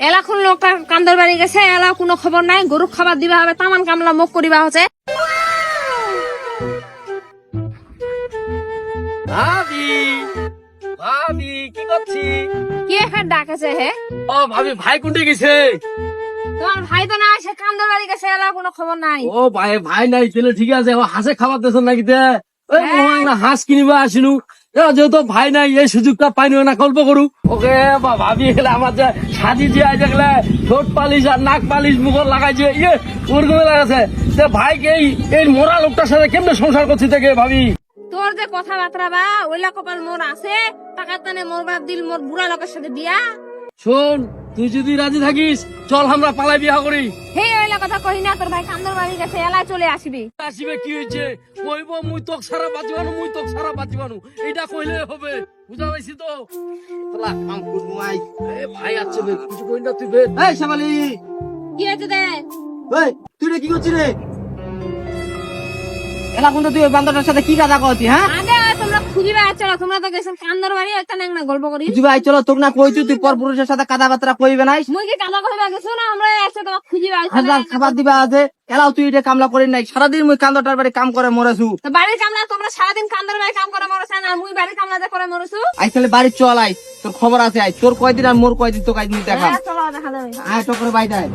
এলাকুন লোকটা কান্দর বাড়ি গেছে, এলা কোনো খবর নাই, গরু খাবার দিবা হবে, তামান কামলা মুখ করিবা হচ্ছে। ভাবি ভাবি কি করছি? কি এখন ডাকেছে হে? ও ভাবি, ভাই কোনটা গেছে? তোমার ভাই তো না, সে কান্দর বাড়ি গেছে, এলা কোনো খবর নাই। ও ভাই, ভাই নাই তাহলে ঠিক আছে। ও হাঁসে খাবার দিয়েছেন নাকি? ওই না হাঁস কিনিবা আসিনু, যেহেতু ভাই নাই এই সুযোগটা পাইনি না, গল্প করু। ওকে ভাবি এগুলো আমার যে সাজি দিয়ে দেখলে ঠোঁট পালিশ আর নাক পালিশ মুখর লাগাইছে, ওরকম লাগাছে। ভাইকে এই মরা লোকটার সাথে কেমনে সংসার করছি থেকে ভাবি? তোর যে কথাবার্তা বা ওইলা কপাল মোর আছে, টাকা টানে মোর বাপ দিল মোর বুড়া লোকের সাথে বিয়া। শোন, তুই যদি রাজি থাকিস চল আমরা পালাই বিয়া করি। হে ওইলা কথা কহি না, তোর ভাই কান্দর বাড়ি গেছে, এলা চলে আসবি। আসিবে কি হয়েছে? কইব মুই তোক সারা বাঁচিবানু, মুই তোক সারা বাঁচিবানু, এইটা কইলে হবে। বুঝা পাইছি তো? কাম করবো আই। ভাই আছে বে, কিছু কই না তুই বে। এই শ্যামালি, কি হয়েছে দে? এই তুই রে কি করছিস রে? এলা কোনটা তুই ওই বান্দরটার সাথে কি কাজা করছিস? হ্যাঁ, আগে তোমরা খুঁজিবা চলো, তোমরা তো গেছেন কান্দর বাড়ি, ওইটা না গল্প করি। তুই ভাই চলো, তোকে না কইছি তুই পর পুরুষের সাথে কথাবার্তা কইবে নাই। মুই কি কান্দা কহিবা গেছো না, আমরা আছে তোমার খুঁজিবা। হাজার খাবার দিবা আছে, এলাও তুই এটা কামলা করি নাই। সারাদিন মুই কান্দরটার বাড়ি কাম করে মরেছু। তো বাড়ির কামলা তোমরা সারাদিন কান্দর বাড়ি কাম করে মরছেন, আর মুই বাড়ির কামলা যে করে মরছু। আই তাহলে বাড়ি চল আই, তোর খবর আছে আই। তোর কয়দিন আর মোর কয়দিন তো কাজ দেখা। চলো দেখা যাবে। আয় তো করে বাইরে আয়।